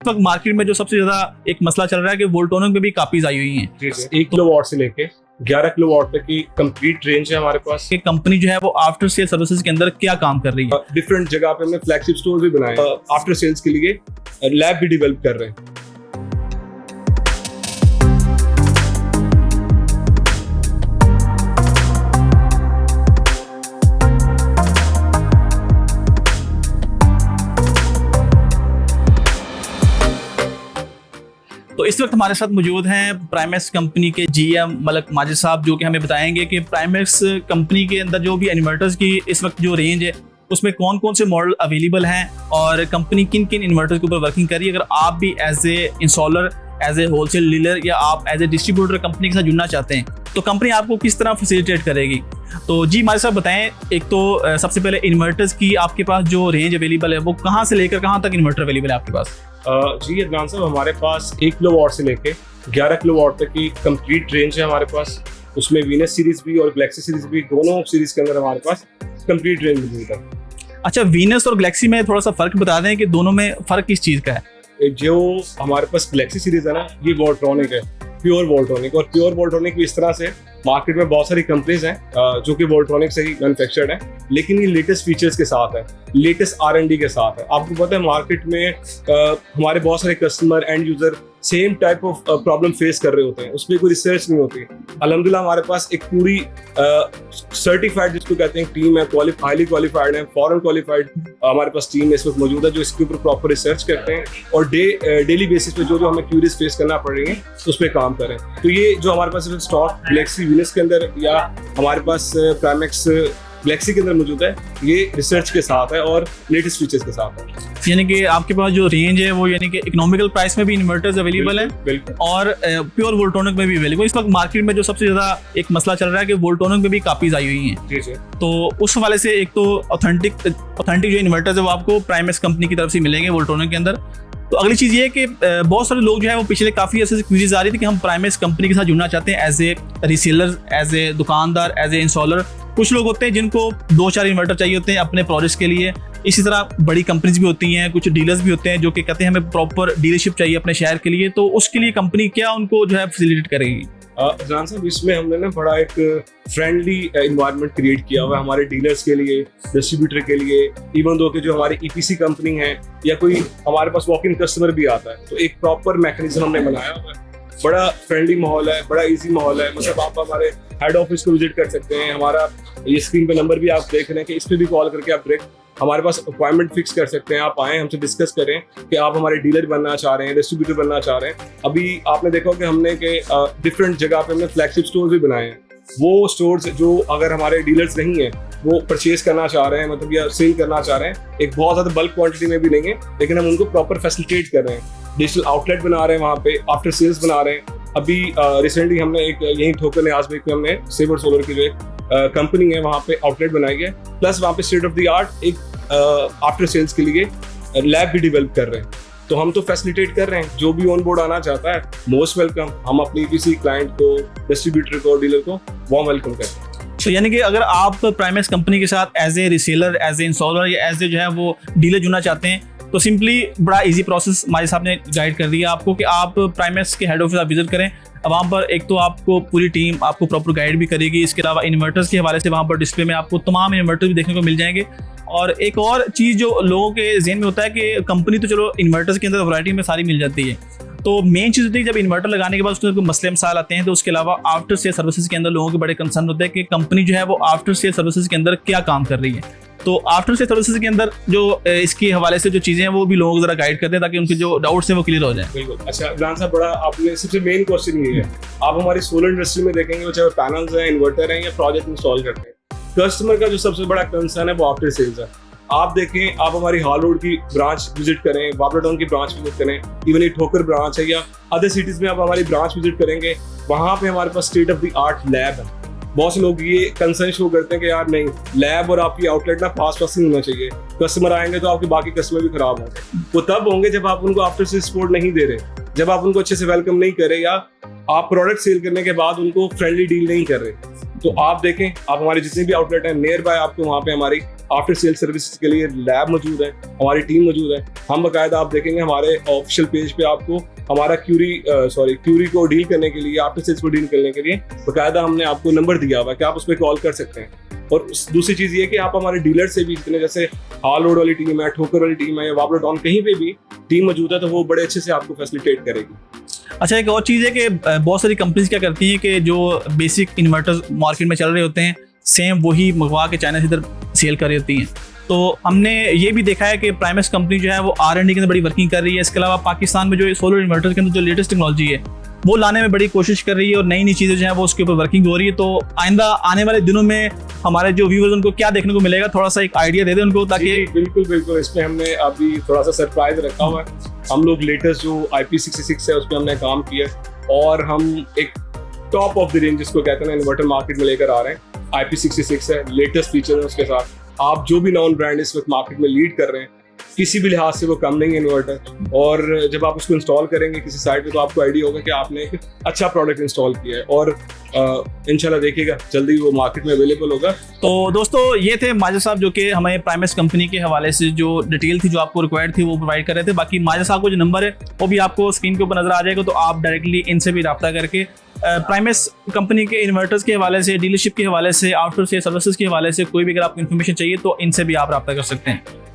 इस वक्त मार्केट में जो सबसे ज्यादा एक मसला चल रहा है कि वोल्टोनिक में भी कापीज आई हुई हैं। 1 किलोवाट से लेके 11 किलोवाट तक की कंप्लीट रेंज है हमारे पास। कि कंपनी जो है वो आफ्टर सेल सर्विसेज के अंदर क्या काम कर रही है। डिफरेंट जगह पे हमने फ्लैगशिप स्टोर भी बनाए हैं। आफ्टर सेल्स के लिए लैब भी डेवलप कर रहे हैं। तो इस वक्त हमारे साथ मौजूद हैं प्राइमेक्स कंपनी के जीएम मलक माजिद साहब, जो कि हमें बताएंगे कि प्राइमेक्स कंपनी के अंदर जो भी इन्वर्टर्स की इस वक्त जो रेंज है उसमें कौन कौन से मॉडल अवेलेबल हैं और कंपनी किन किन इन्वर्टर्स के ऊपर वर्किंग कर रही है। अगर आप भी as a installer, as a wholesale dealer या आप एज ए डिस्ट्रीब्यूटर कंपनी के साथ जुड़ना चाहते हैं तो कंपनी आपको किस तरह फैसिलिटेट करेगी। तो जी माजिद साहब बताएं, एक तो सबसे पहले इन्वर्टर्स की आपके पास जो रेंज अवेलेबल है वो कहाँ से लेकर कहाँ तक इन्वर्टर अवेलेबल है आपके पास। जी अदनान साहब, हमारे पास 1 किलोवाट से लेके 11 किलोवाट तक की कंप्लीट रेंज है हमारे पास। उसमें वीनस सीरीज भी और गैलेक्सी सीरीज भी, दोनों सीरीज के अंदर हमारे पास कंप्लीट रेंज मौजूद है। अच्छा, वीनस और गैलेक्सी में थोड़ा सा फर्क बता दें कि दोनों में फर्क किस चीज़ का है। जो हमारे पास गैलेक्सी सीरीज है ना, ये वोल्ट्रॉनिक है, प्योर वोल्ट्रॉनिक। और प्योर वोल्ट्रॉनिक भी इस तरह से मार्केट में बहुत सारी कंपनीज हैं जो कि वोल्ट्रॉनिक से ही मैन्युफैक्चर्ड है, लेकिन ये लेटेस्ट फीचर्स के साथ है, लेटेस्ट R&D के साथ है। आपको पता है मार्केट में हमारे बहुत सारे customer and user same type of problem face कर रहे होते हैं, उस पर कोई रिसर्च नहीं होती। अल्हम्दुलिल्लाह हमारे पास एक पूरी सर्टिफाइड जिसको कहते हैं टीम है, हाईली क्वालिफाइड है, फॉरेन क्वालिफाइड हमारे पास टीम इस वक्त मौजूद है जो इसके ऊपर प्रॉपर रिसर्च करते हैं और डेली बेसिस पे जो हमें क्यूरीज फेस करना पड़ेंगे उस पर काम करें। तो ये जो हमारे पास स्टॉक गैलेक्सी वीनस के अंदर या हमारे पास प्राइमेक्स गैलेक्सी के अंदर मौजूद है, ये रिसर्च के साथ है और लेटेस्ट फीचर्स के साथ है। यानी कि आपके पास जो रेंज है वो यानी कि इकोनॉमिकल प्राइस में भी इन्वर्टर्स अवेलेबल हैं और प्योर वोल्टोनिक में भी अवेलेबल। इस वक्त मार्केट में जो सबसे ज्यादा एक मसला चल रहा है कि वोल्टोनिक में भी कापीज आई हुई हैं। तो उस हवाले से एक तो ऑथेंटिक जो इन्वर्टर्स है वो आपको प्राइमेक्स कंपनी की तरफ से मिलेंगे वोल्टोनिक के अंदर। तो अगली चीज़ ये है कि बहुत सारे लोग जो है वो पिछले काफ़ी ऐसे क्वेरीज आ रही थी कि हम प्राइमेक्स कंपनी के साथ जुड़ना चाहते हैं as a reseller, as a दुकानदार, एज ए इंस्टॉलर। कुछ लोग होते हैं जिनको 2-4 इन्वर्टर चाहिए होते हैं अपने प्रोजेक्ट्स के लिए। इसी तरह बड़ी कंपनीज भी होती हैं, कुछ डीलर्स भी होते हैं जो कि कहते हैं हमें प्रॉपर डीलरशिप चाहिए अपने शहर के लिए। तो उसके लिए कंपनी क्या उनको जो है फैसिलिटेट करेगी। जान साहब, इसमें हमने ना बड़ा एक फ्रेंडली एनवायरनमेंट क्रिएट किया हुआ है हमारे डीलर्स के लिए, डिस्ट्रीब्यूटर के लिए। इवन दो के जो हमारी EPC कंपनी है या कोई हमारे पास वॉक इन कस्टमर भी आता है, तो एक प्रॉपर मैकेनिज्म हमने बनाया हुआ है। बड़ा फ्रेंडली माहौल है, बड़ा इजी माहौल है। मतलब आप हमारे हेड ऑफिस को विजिट कर सकते हैं। हमारा ये स्क्रीन पे नंबर भी आप देख रहे हैं कि इस पे भी कॉल करके आप डायरेक्ट हमारे पास अपॉइंटमेंट फिक्स कर सकते हैं। आप आएँ, हमसे डिस्कस करें कि आप हमारे डीलर बनना चाह रहे हैं, डिस्ट्रीब्यूटर बनना चाह रहे हैं। अभी आपने देखा कि हमने डिफरेंट जगह पे हमने फ्लैगशिप स्टोर भी बनाए हैं। वो स्टोर्स जो अगर हमारे डीलर्स नहीं है वो परचेज करना चाह रहे हैं, मतलब या सेल करना चाह रहे हैं, एक बहुत ज्यादा बल्क क्वांटिटी में भी नहीं है, लेकिन हम उनको प्रॉपर फैसिलिटेट कर रहे हैं। डिजिटल आउटलेट बना रहे हैं, वहाँ पे आफ्टर सेल्स बना रहे हैं। अभी रिसेंटली हमने एक यही ठोकर न्याज में हमने सेवर सोलर की जो एक कंपनी है वहाँ पे आउटलेट बनाई है, प्लस वहाँ पे स्टेट ऑफ द आर्ट एक आफ्टर सेल्स के लिए लैब भी डेवलप कर रहे हैं। तो हम तो फैसिलिटेट कर रहे हैं, जो भी ऑन बोर्ड आना चाहता है मोस्ट वेलकम। हम अपनी EPC क्लाइंट को, डिस्ट्रीब्यूटर को, डीलर को वार्म वेलकम करते हैं। तो यानी कि अगर आप प्राइमेक्स कंपनी के साथ as a reseller, as a installer या एज ए जो है वो डीलर जुड़ना चाहते हैं तो सिंपली बड़ा इजी प्रोसेस माजिद साहब ने गाइड कर दिया आपको कि आप प्राइमेक्स के हेड ऑफिस आप विजिट करें। अब वहाँ पर एक तो आपको पूरी टीम आपको प्रॉपर गाइड भी करेगी। इसके अलावा इन्वर्टर्स के हवाले से वहाँ पर डिस्प्ले में आपको तमाम इन्वर्टर्स भी देखने को मिल जाएंगे। और एक और चीज़ जो लोगों के ज़हन में होता है कि कंपनी तो चलो इन्वर्टर्स के अंदर वैरायटी में सारी मिल जाती है, तो मेन चीज़ होती है जब इन्वर्टर लगाने के बाद उसके अंदर मसले मसाइल आते हैं तो उसके अलावा आफ्टर सेल सर्विसेज के अंदर लोगों के बड़े कंसर्न होते हैं कि कंपनी जो है वो आफ्टर सेल सर्विसेज के अंदर क्या काम कर रही है। तो आफ्टर सेल सर्विसेज के अंदर जो इसके हवाले से जो चीज़ें हैं वो भी लोगों को जरा गाइड करते हैं ताकि उनके जो डाउट्स हैं वो क्लियर हो जाए। बिल्कुल। अच्छा इमरान साहब, बड़ा आपने सबसे मेन क्वेश्चन ये है, आप हमारी सोलर इंडस्ट्री में देखेंगे वो चाहे पैनल्स हैं, इन्वर्टर हैं या प्रोजेक्ट इंस्टॉल करते हैं, कस्टमर का जो सबसे बड़ा कंसर्न है वो आफ्टर सेल्स है। आप देखें, आप हमारी हाल रोड की ब्रांच विजिट करें, बाबरा टाउन की ब्रांच विजिट करें, इवन ये ठोकर ब्रांच है या अदर सिटीज में आप हमारी ब्रांच विजिट करेंगे, वहाँ पे हमारे पास state of the art lab है। बहुत से लोग ये कंसर्न शो करते हैं कि यार नहीं, लैब और आपकी आउटलेट ना पास नहीं होना चाहिए, कस्टमर आएंगे तो आपके बाकी कस्टमर भी खराब होंगे। वो तब होंगे जब आप उनको आफ्टर सेल सपोर्ट नहीं दे रहे, जब आप उनको अच्छे से वेलकम नहीं कर रहे या आप प्रोडक्ट सेल करने के बाद उनको फ्रेंडली डील नहीं कर रहे। तो आप देखें, आप हमारे जितने भी आउटलेट हैं नियर बाय, आपको वहाँ पे हमारी आफ्टर सेल सर्विस के लिए लैब मौजूद है, हमारी टीम मौजूद है। हम बाकायदा आप देखेंगे हमारे ऑफिशियल पेज पे आपको हमारा क्यूरी को डील करने के लिए, आफ्टर सेल्स को डील करने के लिए बाकायदा हमने आपको नंबर दिया हुआ है कि आप उस पर कॉल कर सकते हैं। और दूसरी चीज़ ये कि आप हमारे डीलर से भी, जितने जैसे हाल रोड वाली टीम है, ठोकर वाली टीम है या वाबलो टाउन, कहीं पे भी टीम मौजूद है तो वो बड़े अच्छे से आपको फैसिलिटेट करेगी। अच्छा, एक और चीज़ है कि बहुत सारी कंपनीज क्या करती हैं कि जो बेसिक इन्वर्टर्स मार्केट में चल रहे होते हैं सेम वही मंगवा के चाइना से इधर सेल कर रही होती हैं। तो हमने ये भी देखा है कि प्राइमेक्स कंपनी जो है वो R&D के अंदर बड़ी वर्किंग कर रही है। इसके अलावा पाकिस्तान में जो सोलर इन्वर्टर के अंदर जो लेटेस्ट टेक्नोलॉजी है वो लाने में बड़ी कोशिश कर रही है और नई नई चीज़ें जो है वो उसके ऊपर वर्किंग हो रही है। तो आइंदा आने वाले दिनों में हमारे जो व्यूअर्स उनको क्या देखने को मिलेगा, थोड़ा सा एक आइडिया दे दें उनको, ताकि बिल्कुल इसमें हमने अभी थोड़ा सा सरप्राइज रखा हुआ है। हम लोग लेटेस्ट जो IP66 है उस पर हमने काम किया है और हम एक टॉप ऑफ द रेंज जिसको कहते हैं इन्वर्टर मार्केट में लेकर आ रहे हैं। IP66 है, लेटेस्ट फीचर है उसके साथ। आप जो भी नॉन ब्रांड इस वक्त मार्केट में लीड कर रहे हैं, किसी भी लिहाज से वो कम नहीं है इन्वर्टर। और जब आप उसको इंस्टॉल करेंगे किसी साइट पे तो आपको आइडिया होगा कि आपने एक अच्छा प्रोडक्ट इंस्टॉल किया है और इंशाल्लाह देखिएगा जल्दी वो मार्केट में अवेलेबल होगा। तो दोस्तों ये थे माजिद साहब जो कि हमें प्राइमेक्स कंपनी के हवाले से जो डिटेल थी जो आपको रिक्वायर्ड थी वो प्रोवाइड कर रहे थे। बाकी माजिद साहब को जो नंबर है वो भी आपको स्क्रीन के ऊपर नजर आ जाएगा, तो आप डायरेक्टली इनसे भी रब्ता करके प्राइमेक्स कंपनी के इन्वर्टर्स के हवाले से, डीलरशिप के हवाले से, आफ्टर से सर्विसेज के हवाले से कोई भी अगर आपको इन्फॉर्मेशन चाहिए तो इनसे भी आप रब्ता कर सकते हैं।